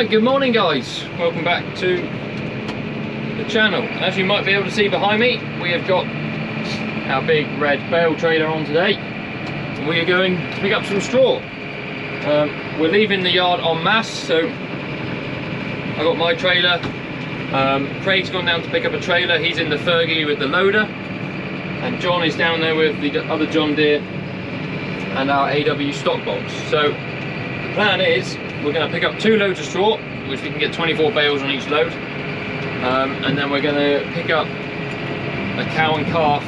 Right, good morning guys, welcome back to the channel. As you might be able to see behind me, we have got our big red bale trailer on today. We are going to pick up some straw. We're leaving the yard en masse, so I got my trailer. Craig's gone down to pick up a trailer, he's in the Fergie with the loader, and John is down there with the other John Deere and our AW stock box. So the plan is we're going to pick up 2 loads of straw, which we can get 24 bales on each load, and then we're going to pick up a cow and calf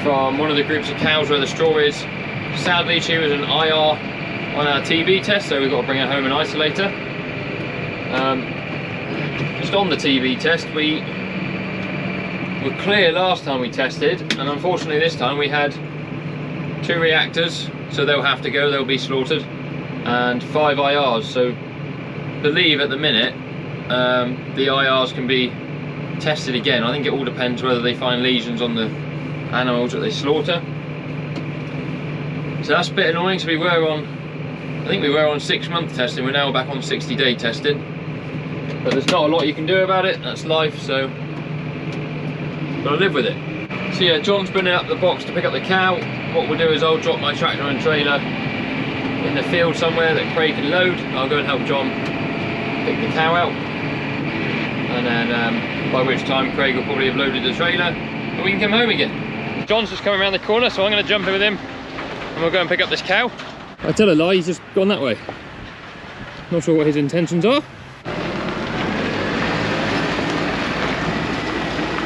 from one of the groups of cows where the straw is. Sadly, she was an IR on our TB test, so we've got to bring her home and isolate her. Just on the TB test, we were clear last time we tested, and unfortunately this time we had 2 reactors, so they'll have to go, they'll be slaughtered, and 5 IRs. So believe at the minute the IRs can be tested again. I think it all depends whether they find lesions on the animals that they slaughter. So that's a bit annoying. So we were on, I think we were on 6-month testing, we're now back on 60-day testing, but there's not a lot you can do about it, that's life, so gotta live with it. So yeah, John's bringing up the box to pick up the cow. What we'll do is I'll drop my tractor and trailer in the field somewhere that Craig can load. I'll go and help John pick the cow out, and then by which time Craig will probably have loaded the trailer and we can come home again. John's just coming around the corner, so I'm going to jump in with him and we'll go and pick up this cow. I tell a lie, he's just gone that way. Not sure what his intentions are.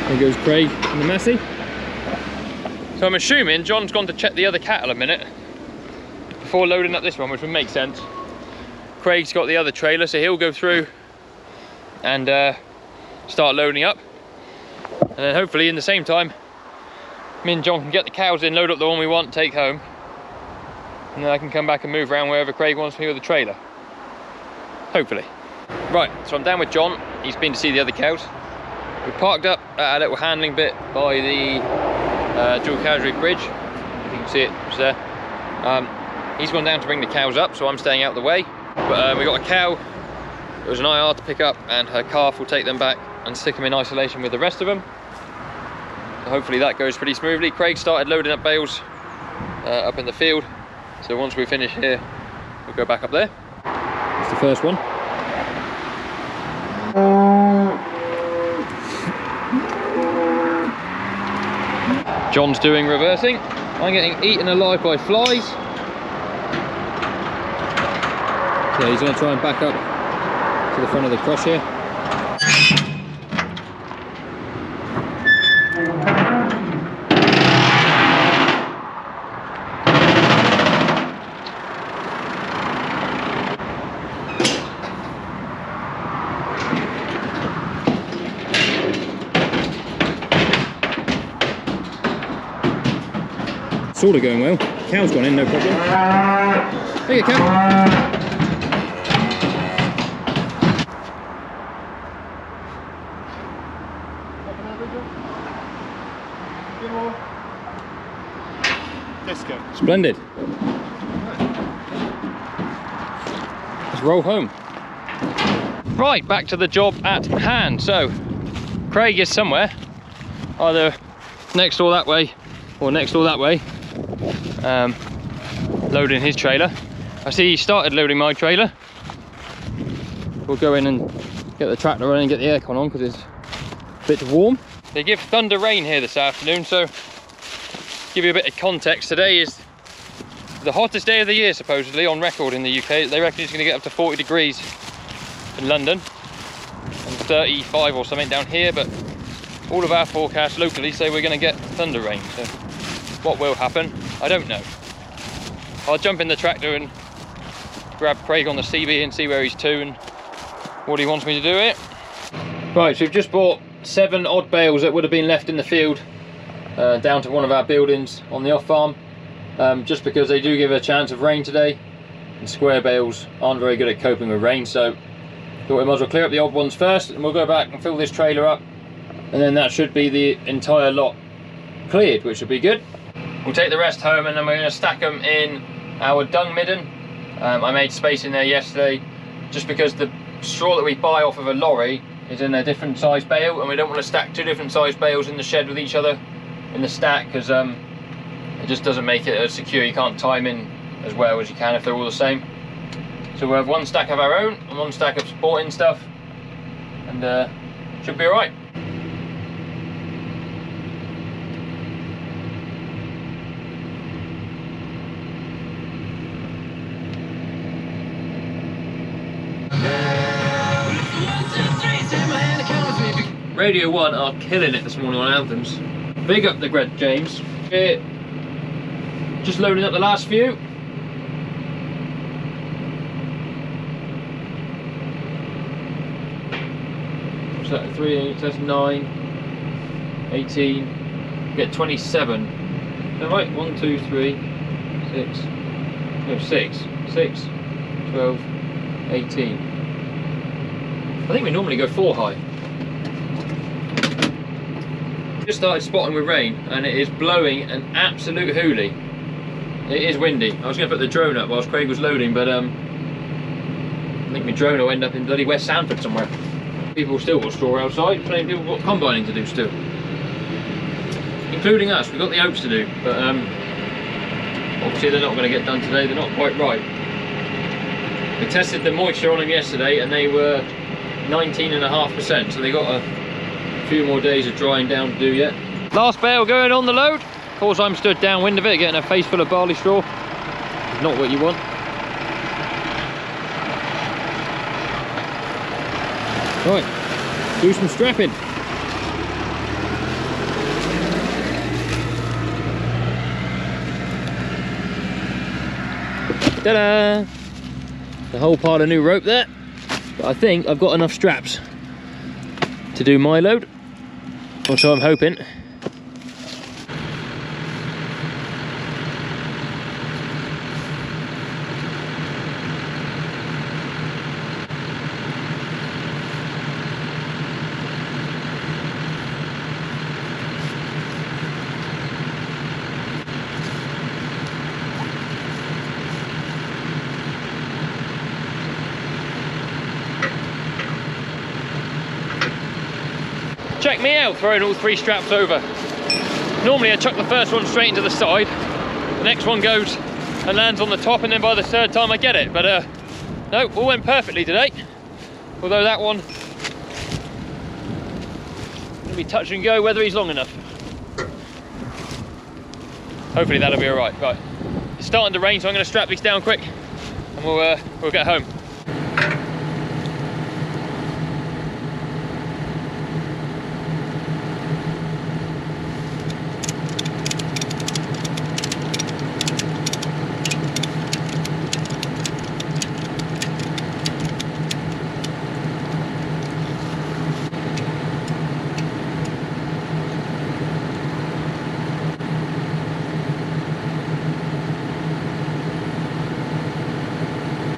There goes Craig and the Massey. So I'm assuming John's gone to check the other cattle a minute before loading up this one, which would make sense. Craig's got the other trailer, so he'll go through and start loading up, and then hopefully in the same time me and John can get the cows in, load up the one we want, take home, and then I can come back and move around wherever Craig wants me with the trailer, hopefully. Right, so I'm down with John, he's been to see the other cows. We parked up at a little handling bit by the dual carriageway bridge, if you can see it, it's there. He's gone down to bring the cows up, so I'm staying out the way. But we got a cow, there was an IR to pick up, and her calf will take them back and stick them in isolation with the rest of them. So hopefully that goes pretty smoothly. Craig started loading up bales up in the field, so once we finish here, we'll go back up there. That's the first one. John's doing reversing. I'm getting eaten alive by flies. So he's going to try and back up to the front of the cross here. Sort of going well. Cow's gone in, no problem. There you go, cow. Splendid. Let's roll home. Right, back to the job at hand. So Craig is somewhere, either next door that way or next door that way, loading his trailer. I see he started loading my trailer. We'll go in and get the tractor running and get the aircon on because it's a bit warm. They give thunder rain here this afternoon, so give you a bit of context. Today is the hottest day of the year supposedly on record in the UK. They reckon it's going to get up to 40 degrees in London and 35 or something down here, but all of our forecasts locally say we're going to get thunder rain. So what will happen, I don't know. I'll jump in the tractor and grab Craig on the CB and see where he's to and what he wants me to do here. Right, so we've just bought 7 odd bales that would have been left in the field down to one of our buildings on the off farm, just because they do give a chance of rain today, and square bales aren't very good at coping with rain, so thought we might as well clear up the odd ones first, and we'll go back and fill this trailer up, and then that should be the entire lot cleared, which should be good. We'll take the rest home, and then we're going to stack them in our dung midden. I made space in there yesterday just because the straw that we buy off of a lorry is in a different size bale, and we don't want to stack 2 different size bales in the shed with each other in the stack, because it just doesn't make it as secure. You can't tie them in as well as you can if they're all the same. So we'll have 1 stack of our own and 1 stack of sporting stuff, and should be alright. Radio 1 are killing it this morning on anthems. Big up the Greg James. We're just loading up the last few. What's that? 3, that's 9, 18. We get 27. Is that right? 1, 2, 3, 6. No, 6. 6, 12, 18. I think we normally go 4 high. Just started spotting with rain, and it is blowing an absolute hoolie. It is windy. I was going to put the drone up whilst Craig was loading, but I think my drone will end up in bloody West Sanford somewhere. People still got straw outside, plenty of people got combining to do still. Including us, we've got the oats to do, but obviously they're not going to get done today, they're not quite right. We tested the moisture on them yesterday and they were 19.5%, so they got a few more days of drying down to do yet. Last bale going on the load. Of course I'm stood downwind of it, getting a face full of barley straw. It's not what you want. Right, do some strapping. Ta-da! The whole pile of new rope there. But I think I've got enough straps to do my load, or so I'm hoping. Check me out, throwing all 3 straps over. Normally I chuck the first one straight into the side, the next one goes and lands on the top, and then by the 3rd time I get it. But no, all went perfectly today. Although that one will be touch and go whether he's long enough. Hopefully that'll be alright. Right, it's starting to rain, so I'm going to strap these down quick and we'll get home.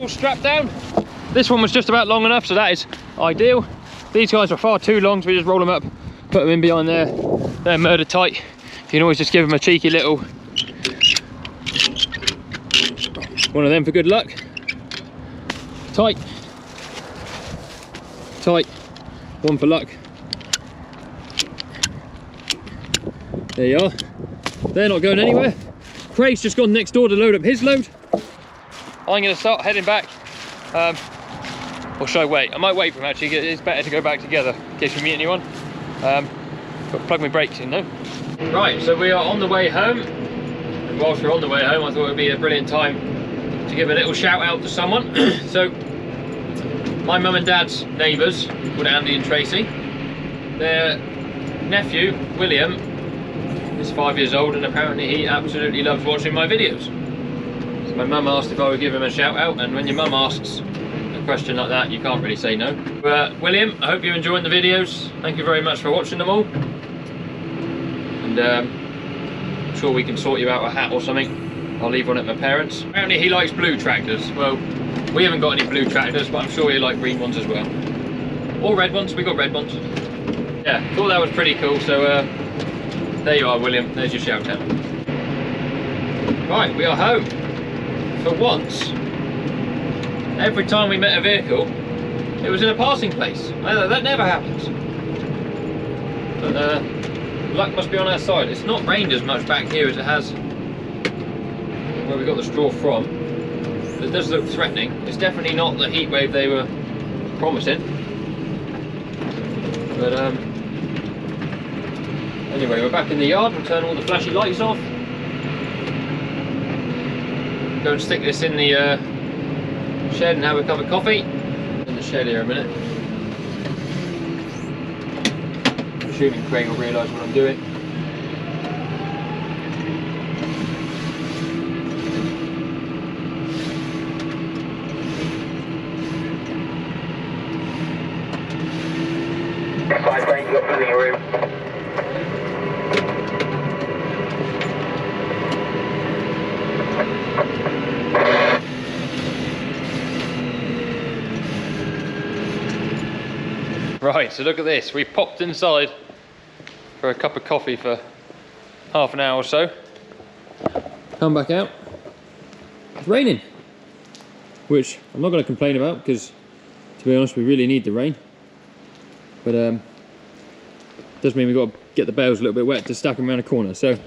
Strapped down. This one was just about long enough, so that is ideal. These guys are far too long, so we just roll them up, put them in behind there. They're murder tight. You can always just give them a cheeky little one of them for good luck. Tight, tight, one for luck. There you are. They're not going anywhere. Craig's just gone next door to load up his load. I'm going to start heading back, or should I wait? I might wait for him actually. It's better to go back together in case we meet anyone. Got to plug my brakes in though. Right, so we are on the way home, and whilst we're on the way home I thought it would be a brilliant time to give a little shout out to someone. So my mum and dad's neighbours, called Andy and Tracy, their nephew William is 5 years old, and apparently he absolutely loves watching my videos. My mum asked if I would give him a shout out, and when your mum asks a question like that, you can't really say no. William, I hope you're enjoying the videos. Thank you very much for watching them all. And I'm sure we can sort you out a hat or something. I'll leave one at my parents'. Apparently he likes blue tractors. Well, we haven't got any blue tractors, but I'm sure he'll like green ones as well. Or red ones, we got red ones. Yeah, thought that was pretty cool, so there you are, William. There's your shout out. Right, we are home. For once, every time we met a vehicle, it was in a passing place. That never happens. But luck must be on our side. It's not rained as much back here as it has where we got the straw from. It does look threatening. It's definitely not the heat wave they were promising. But anyway, we're back in the yard. We'll turn all the flashy lights off. Go and stick this in the shed and have a cup of coffee. In the shed here a minute. Assuming Craig will realise what I'm doing. Right, so look at this. We popped inside for a cup of coffee for half an hour or so. Come back out. It's raining, which I'm not going to complain about because, to be honest, we really need the rain. But does mean we've got to get the bales a little bit wet to stack them around the corner. So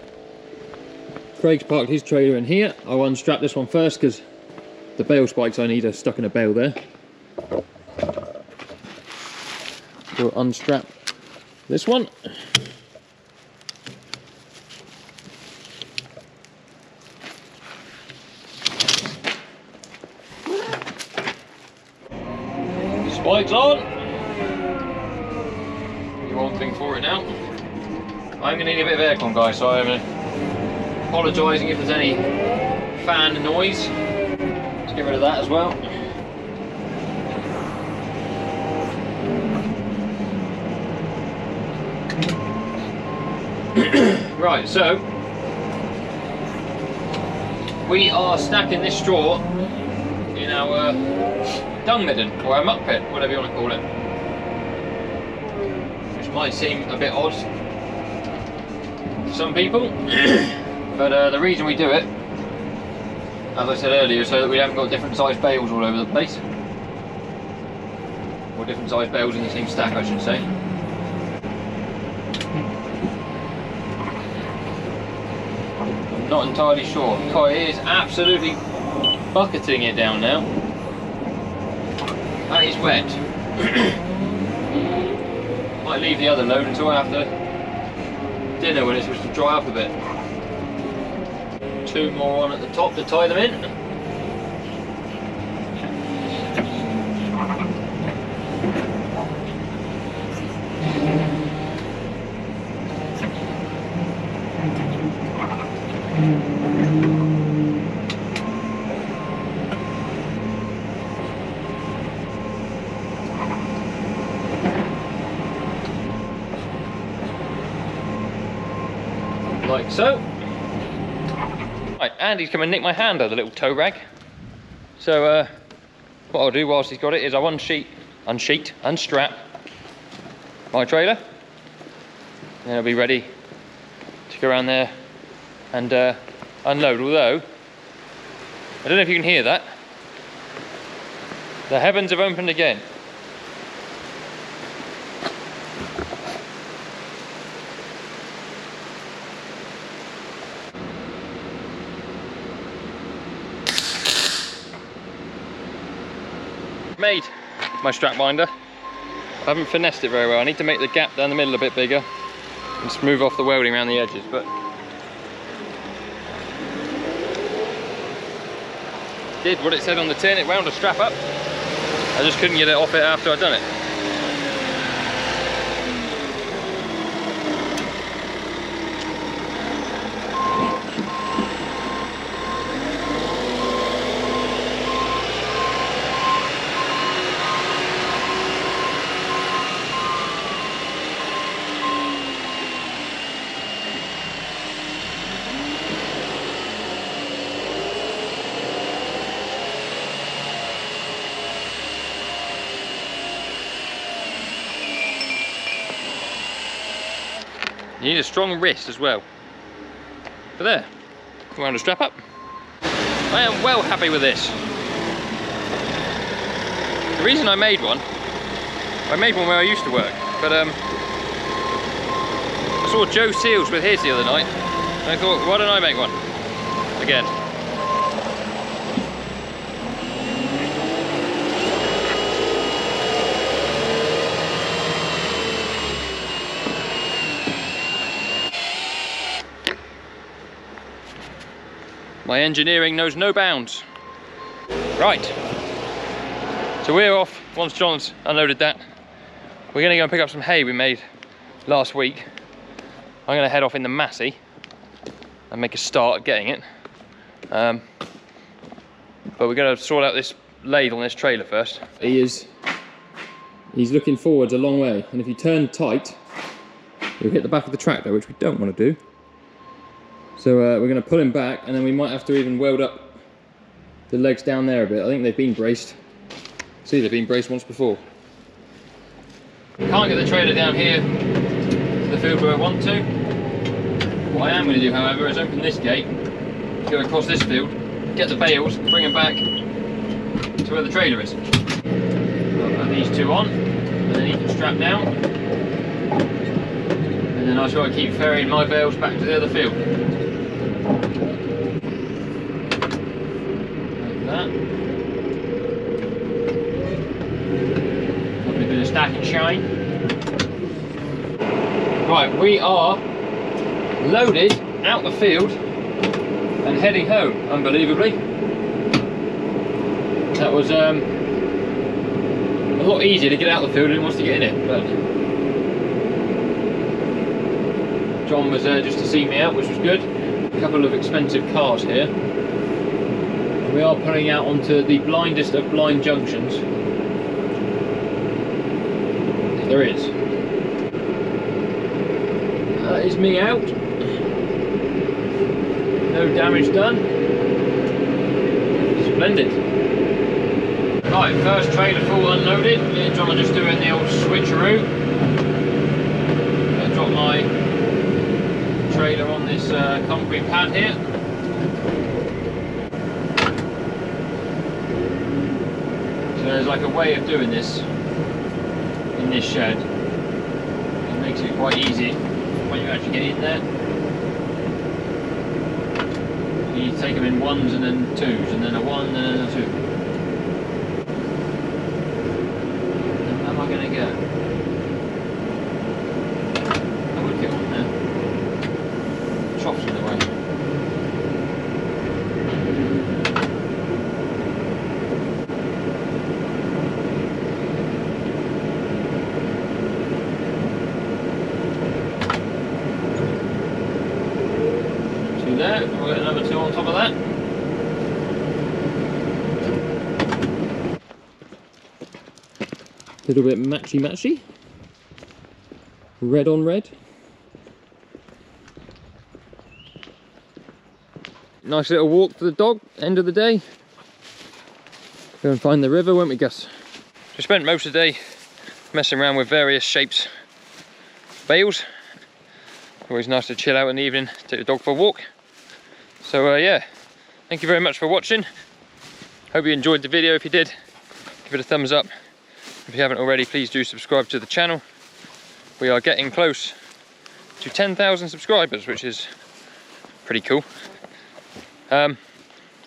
Craig's parked his trailer in here. I'll unstrap this one first because the bale spikes I need are stuck in a bale there. We'll unstrap this one. Spikes on. You one thing for it now. I'm going to need a bit of aircon, guys, so I'm apologising if there's any fan noise. Let's get rid of that as well. Right, so we are stacking this straw in our dung midden, or our muck pit, whatever you want to call it. Which might seem a bit odd to some people, but the reason we do it, as I said earlier, is so that we haven't got different sized bales all over the place. Or different sized bales in the same stack, I should say. Not entirely sure. Kai is absolutely bucketing it down now. That is wet. Might leave the other load until after dinner when it's supposed to dry up a bit. Two more on at the top to tie them in. Like so. Right, Andy's come and nick my hand out of the little tow rag. So what I'll do whilst he's got it is I'll unstrap my trailer. And I'll be ready to go around there and unload. Although, I don't know if you can hear that. The heavens have opened again. Made my strap binder. I haven't finessed it very well. I need to make the gap down the middle a bit bigger and smooth off the welding around the edges, but did what it said on the tin. It wound the strap up. I just couldn't get it off it after I'd done it. You need a strong wrist as well. But there, wound the strap up. I am well happy with this. reason I made one where I used to work, but I saw Joe Seals with his the other night, and I thought, why don't I make one again? My engineering knows no bounds. Right, so we're off once John's unloaded that. We're gonna go and pick up some hay we made last week. I'm gonna head off in the Massey and make a start at getting it. But we're gonna sort out this lathe on this trailer first. He's looking forwards a long way, and if you turn tight, you'll hit the back of the tractor, which we don't want to do. So we're going to pull him back, and then we might have to even weld up the legs down there a bit. I think they've been braced. See, they've been braced once before. Can't get the trailer down here to the field where I want to. What I am going to do, however, is open this gate, go across this field, get the bales, bring them back to where the trailer is. I'll put these two on, and then he can strap down. And then I try to keep ferrying my bales back to the other field. That. Probably a bit of stack and shine. Right, we are loaded out the field and heading home, unbelievably. That was a lot easier to get out the field than it was to get in it, but John was there just to see me out, which was good. A couple of expensive cars here. We are pulling out onto the blindest of blind junctions. If there is. That is me out. No damage done. Splendid. Right, first trailer full unloaded. Me and John are just doing the old switcheroo. I dropped my trailer on this concrete pad here. So there's like a way of doing this in this shed. It makes it quite easy when you actually get in there. You take them in ones and then twos, and then a one and then a two. And how am I going to get? I would get on there. Chops in the way. Two there, we'll get another two on top of that. A little bit matchy. Red on red. Nice little walk for the dog, end of the day. Go and find the river, won't we, Gus? We spent most of the day messing around with various shapes bales. Always nice to chill out in the evening, take the dog for a walk. So yeah, thank you very much for watching. Hope you enjoyed the video. If you did, give it a thumbs up. If you haven't already, please do subscribe to the channel. We are getting close to 10,000 subscribers, which is pretty cool. If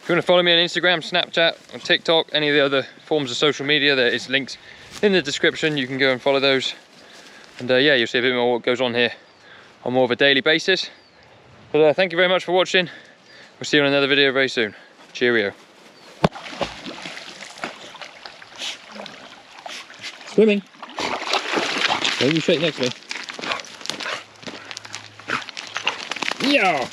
you want to follow me on Instagram, Snapchat, or TikTok, any of the other forms of social media, there is links in the description. You can go and follow those. And yeah, you'll see a bit more what goes on here on more of a daily basis. But thank you very much for watching. We'll see you on another video very soon. Cheerio. Swimming. Don't you shake next to me. Yeah.